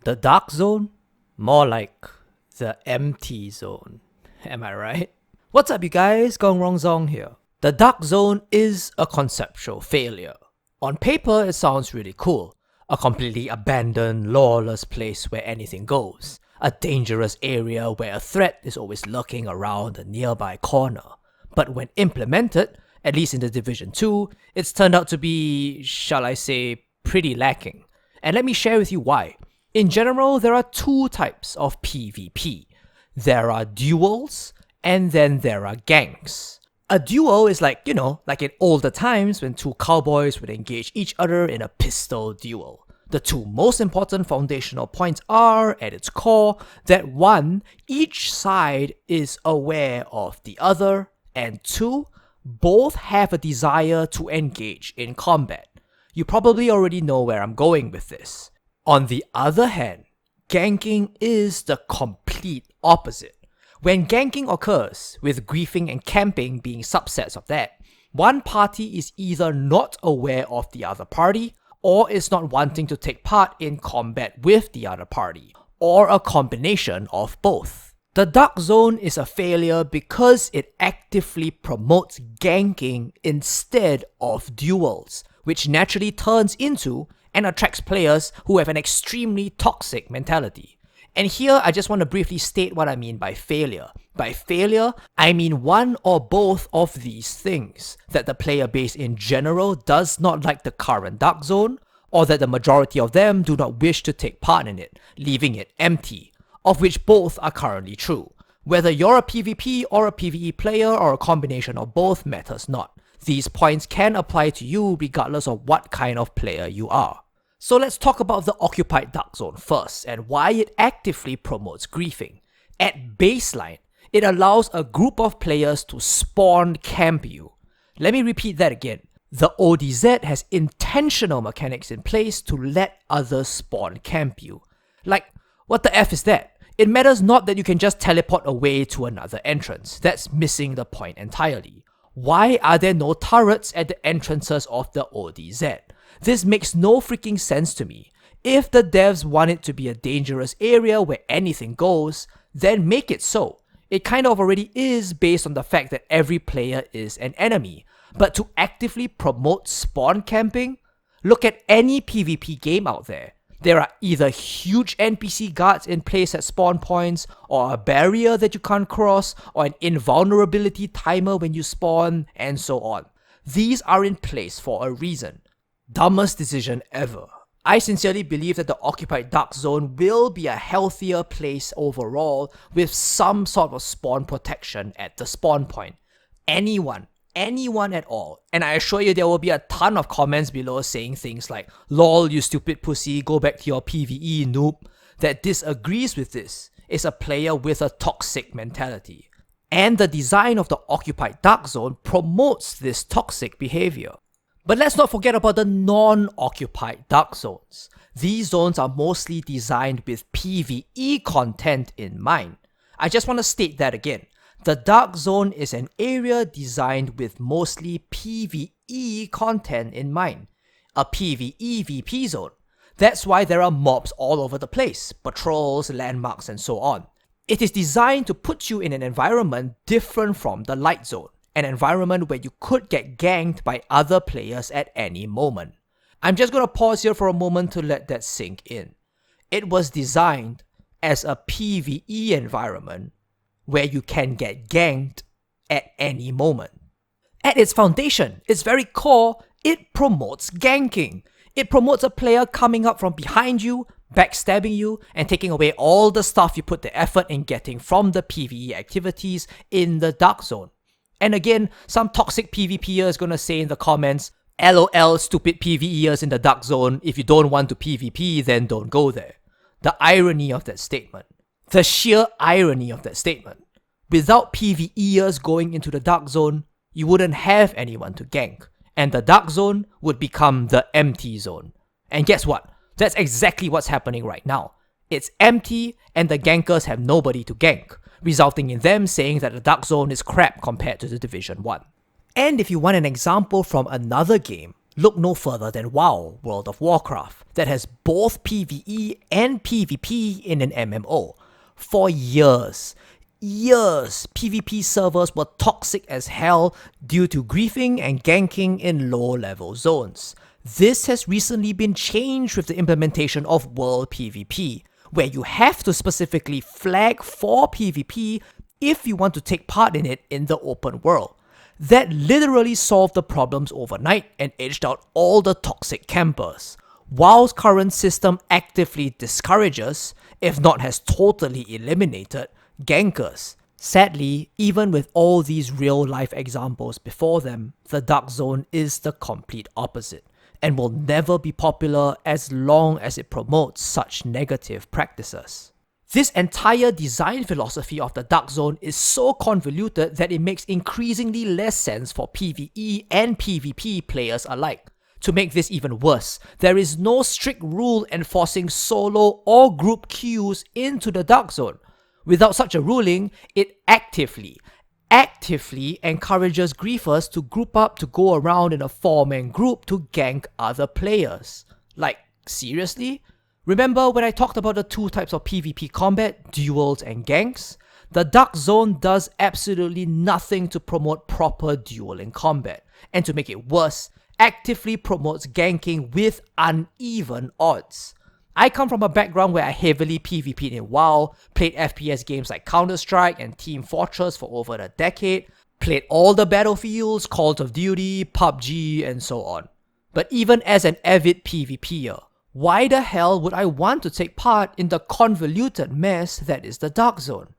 The Dark Zone? More like the empty zone. Am I right? What's up you guys, Gong Rong Zong here. The Dark Zone is a conceptual failure. On paper it sounds really cool. A completely abandoned, lawless place where anything goes. A dangerous area where a threat is always lurking around a nearby corner. But when implemented, at least in the Division 2, it's turned out to be, shall I say, pretty lacking. And let me share with you why. In general, there are two types of PvP. There are duels, and then there are ganks. A duel is like in older times when two cowboys would engage each other in a pistol duel. The two most important foundational points are, at its core, that 1, each side is aware of the other, and 2, both have a desire to engage in combat. You probably already know where I'm going with this. On the other hand, ganking is the complete opposite. When ganking occurs, with griefing and camping being subsets of that, one party is either not aware of the other party, or is not wanting to take part in combat with the other party, or a combination of both. The Dark Zone is a failure because it actively promotes ganking instead of duels, which naturally turns into and attracts players who have an extremely toxic mentality. And here I just want to briefly state what I mean by failure. By failure, I mean one or both of these things: that the player base in general does not like the current Dark Zone, or that the majority of them do not wish to take part in it, leaving it empty, of which both are currently true. Whether you're a PvP or a PvE player or a combination of both matters not. These points can apply to you regardless of what kind of player you are. So let's talk about the occupied Dark Zone first, and why it actively promotes griefing. At baseline, it allows a group of players to spawn camp you. Let me repeat that again. The ODZ has intentional mechanics in place to let others spawn camp you. Like, what the F is that? It matters not that you can just teleport away to another entrance. That's missing the point entirely. Why are there no turrets at the entrances of the ODZ? This makes no freaking sense to me. If the devs want it to be a dangerous area where anything goes, then make it so. It kind of already is based on the fact that every player is an enemy. But to actively promote spawn camping? Look at any PvP game out there. There are either huge NPC guards in place at spawn points, or a barrier that you can't cross, or an invulnerability timer when you spawn, and so on. These are in place for a reason. Dumbest decision ever. I sincerely believe that the occupied Dark Zone will be a healthier place overall, with some sort of spawn protection at the spawn point. Anyone at all. And I assure you there will be a ton of comments below saying things like, "Lol, you stupid pussy, go back to your PvE, noob," that disagrees with this is a player with a toxic mentality. And the design of the occupied Dark Zone promotes this toxic behavior. But let's not forget about the non-occupied Dark Zones. These zones are mostly designed with PvE content in mind. I just want to state that again. The Dark Zone is an area designed with mostly PvE content in mind. A PvEvP zone. That's why there are mobs all over the place, patrols, landmarks, and so on. It is designed to put you in an environment different from the Light Zone. An environment where you could get ganked by other players at any moment. I'm just going to pause here for a moment to let that sink in. It was designed as a PvE environment where you can get ganked at any moment. At its foundation, its very core, it promotes ganking. It promotes a player coming up from behind you, backstabbing you, and taking away all the stuff you put the effort in getting from the PvE activities in the Dark Zone. And again, some toxic PvPer is gonna say in the comments, "LOL, stupid PvEers in the Dark Zone, if you don't want to PvP, then don't go there." The irony of that statement. The sheer irony of that statement. Without PvEers going into the Dark Zone, you wouldn't have anyone to gank, and the Dark Zone would become the empty zone. And guess what? That's exactly what's happening right now. It's empty, and the gankers have nobody to gank, resulting in them saying that the Dark Zone is crap compared to the Division 1. And if you want an example from another game, Look no further than WoW, World of Warcraft, that has both PvE and PvP in an MMO. For years, PvP servers were toxic as hell due to griefing and ganking in low-level zones. This has recently been changed with the implementation of World PvP, where you have to specifically flag for PvP if you want to take part in it in the open world. That literally solved the problems overnight and edged out all the toxic campers. WoW's current system actively discourages, if not has totally eliminated, gankers. Sadly, even with all these real-life examples before them, the Darkzone is the complete opposite, and will never be popular as long as it promotes such negative practices. This entire design philosophy of the Darkzone is so convoluted that it makes increasingly less sense for PvE and PvP players alike. To make this even worse, there is no strict rule enforcing solo or group queues into the Darkzone. Without such a ruling, it actively encourages griefers to group up to go around in a 4-man group to gank other players. Like, seriously? Remember when I talked about the two types of PvP combat, duels and ganks? The Darkzone does absolutely nothing to promote proper dueling combat, and to make it worse, actively promotes ganking with uneven odds. I come from a background where I heavily PvP'd in WoW, played FPS games like Counter-Strike and Team Fortress for over a decade, played all the battlefields, Call of Duty, PUBG, and so on. But even as an avid PvPer, why the hell would I want to take part in the convoluted mess that is the Darkzone?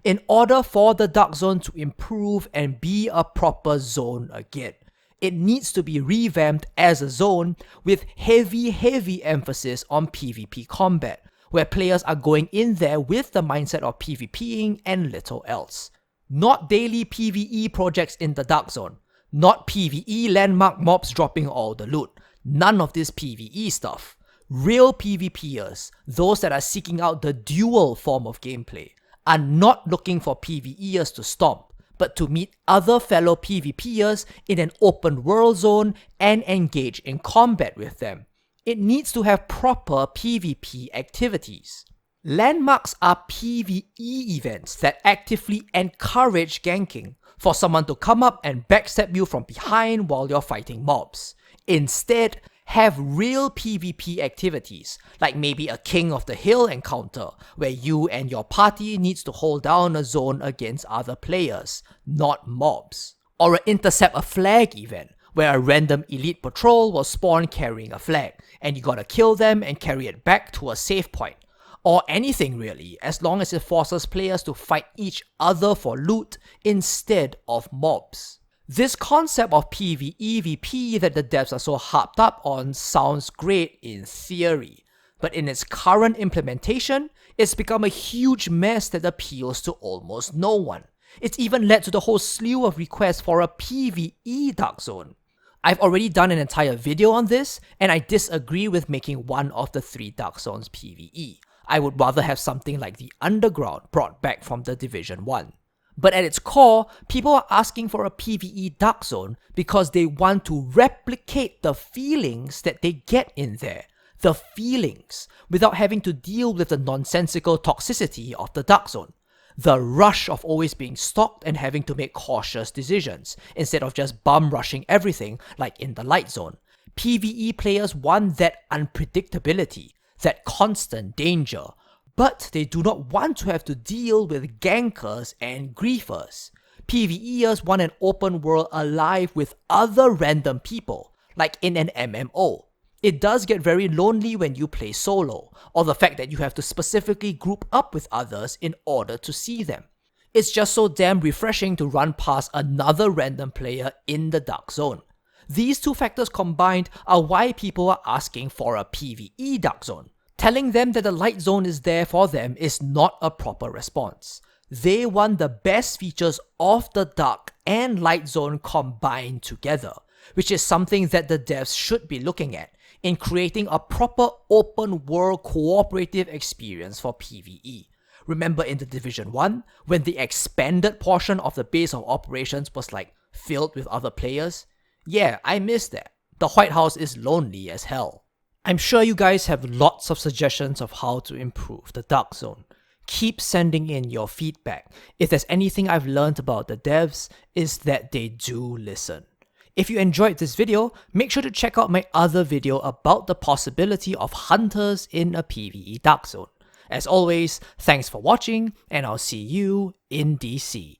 In order for the Darkzone to improve and be a proper zone again, it needs to be revamped as a zone with heavy emphasis on PvP combat, where players are going in there with the mindset of PvPing and little else. Not daily PvE projects in the Darkzone, not PvE landmark mobs dropping all the loot, none of this PvE stuff. Real PvPers, those that are seeking out the dual form of gameplay, are not looking for PvEers to stomp, but to meet other fellow PvPers in an open world zone and engage in combat with them. It needs to have proper PvP activities. Landmarks are PvE events that actively encourage ganking, for someone to come up and backstab you from behind while you're fighting mobs. Instead, have real PvP activities, like maybe a King of the Hill encounter, where you and your party needs to hold down a zone against other players, not mobs. Or an Intercept a Flag event, where a random elite patrol will spawn carrying a flag, and you gotta kill them and carry it back to a safe point. Or anything really, as long as it forces players to fight each other for loot instead of mobs. This concept of PvEvP that the devs are so harped up on sounds great in theory, but in its current implementation, it's become a huge mess that appeals to almost no one. It's even led to the whole slew of requests for a PvE Darkzone. I've already done an entire video on this, and I disagree with making one of the 3 Darkzones PvE. I would rather have something like the Underground brought back from the Division 1. But at its core, people are asking for a PvE Darkzone because they want to replicate the feelings that they get in there. The feelings, without having to deal with the nonsensical toxicity of the Darkzone. The rush of always being stalked and having to make cautious decisions, instead of just bum rushing everything like in the Light Zone. PvE players want that unpredictability, that constant danger. But they do not want to have to deal with gankers and griefers. PvEers want an open world alive with other random people, like in an MMO. It does get very lonely when you play solo, or the fact that you have to specifically group up with others in order to see them. It's just so damn refreshing to run past another random player in the Darkzone. These two factors combined are why people are asking for a PvE Darkzone. Telling them that the Light Zone is there for them is not a proper response. They want the best features of the Dark and Light Zone combined together, which is something that the devs should be looking at in creating a proper open world cooperative experience for PvE. Remember in the Division 1, when the expanded portion of the base of operations was like filled with other players? Yeah, I miss that. the White House is lonely as hell. I'm sure you guys have lots of suggestions of how to improve the Darkzone. Keep sending in your feedback. If there's anything I've learned about the devs, is that they do listen. If you enjoyed this video, make sure to check out my other video about the possibility of hunters in a PvE Darkzone. As always, thanks for watching, and I'll see you in DC.